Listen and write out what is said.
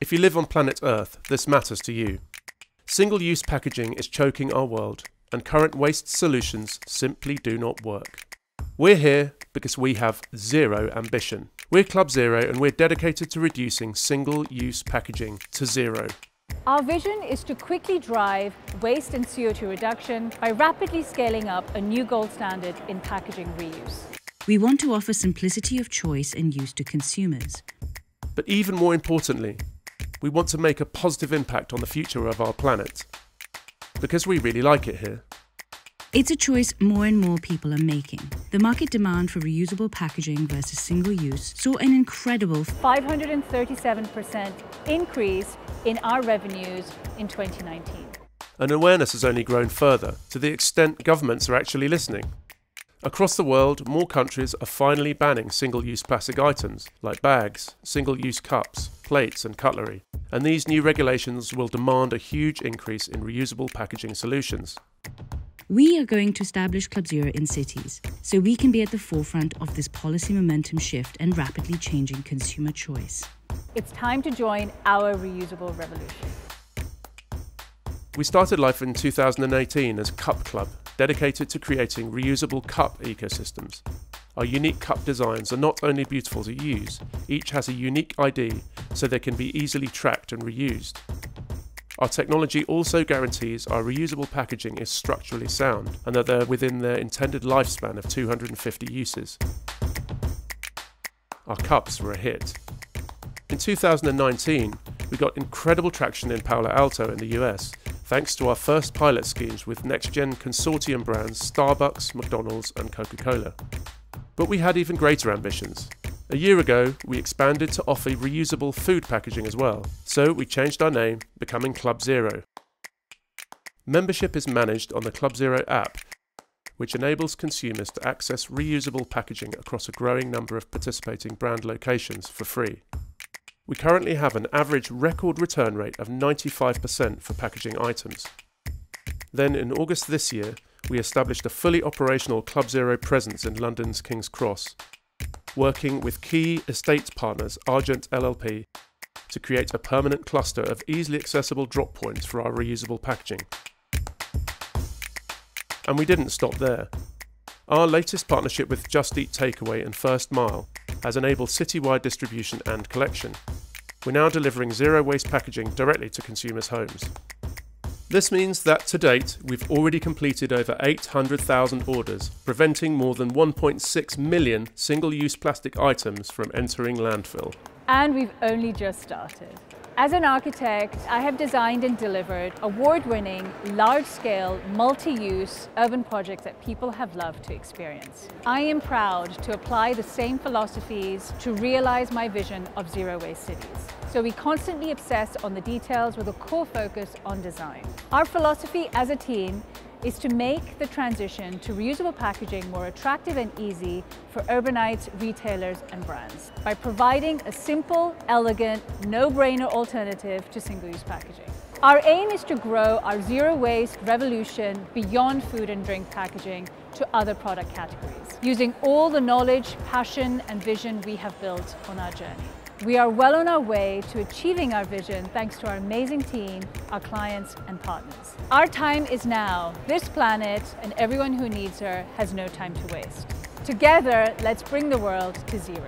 If you live on planet Earth, this matters to you. Single-use packaging is choking our world, and current waste solutions simply do not work. We're here because we have zero ambition. We're CLUBZERØ and we're dedicated to reducing single-use packaging to zero. Our vision is to quickly drive waste and CO2 reduction by rapidly scaling up a new gold standard in packaging reuse. We want to offer simplicity of choice and use to consumers. But even more importantly, we want to make a positive impact on the future of our planet. Because we really like it here. It's a choice more and more people are making. The market demand for reusable packaging versus single-use saw an incredible 537% increase in our revenues in 2019. And awareness has only grown further, to the extent governments are actually listening. Across the world, more countries are finally banning single-use plastic items, like bags, single-use cups, plates and cutlery. And these new regulations will demand a huge increase in reusable packaging solutions. We are going to establish CLUBZERØ in cities, so we can be at the forefront of this policy momentum shift and rapidly changing consumer choice. It's time to join our reusable revolution. We started life in 2018 as Cup Club, dedicated to creating reusable cup ecosystems. Our unique cup designs are not only beautiful to use, each has a unique ID so they can be easily tracked and reused. Our technology also guarantees our reusable packaging is structurally sound and that they're within their intended lifespan of 250 uses. Our cups were a hit. In 2019, we got incredible traction in Palo Alto in the US, thanks to our first pilot schemes with next-gen consortium brands Starbucks, McDonald's and Coca-Cola. But we had even greater ambitions. A year ago, we expanded to offer reusable food packaging as well, so we changed our name, becoming CLUBZERØ. Membership is managed on the CLUBZERØ app, which enables consumers to access reusable packaging across a growing number of participating brand locations for free. We currently have an average record return rate of 95% for packaging items. Then in August this year, we established a fully operational CLUBZERØ presence in London's King's Cross, working with key estate partners Argent LLP to create a permanent cluster of easily accessible drop points for our reusable packaging. And we didn't stop there. Our latest partnership with Just Eat Takeaway and First Mile has enabled citywide distribution and collection. We're now delivering zero-waste packaging directly to consumers' homes. This means that to date, we've already completed over 800,000 orders, preventing more than 1.6 million single-use plastic items from entering landfill. And we've only just started. As an architect, I have designed and delivered award-winning, large-scale, multi-use urban projects that people have loved to experience. I am proud to apply the same philosophies to realize my vision of zero-waste cities. So we constantly obsess on the details with a core focus on design. Our philosophy as a team is to make the transition to reusable packaging more attractive and easy for urbanites, retailers and brands by providing a simple, elegant, no-brainer alternative to single-use packaging. Our aim is to grow our zero-waste revolution beyond food and drink packaging to other product categories, using all the knowledge, passion and vision we have built on our journey. We are well on our way to achieving our vision thanks to our amazing team, our clients and partners. Our time is now. This planet and everyone who needs her has no time to waste. Together, let's bring the world to zero.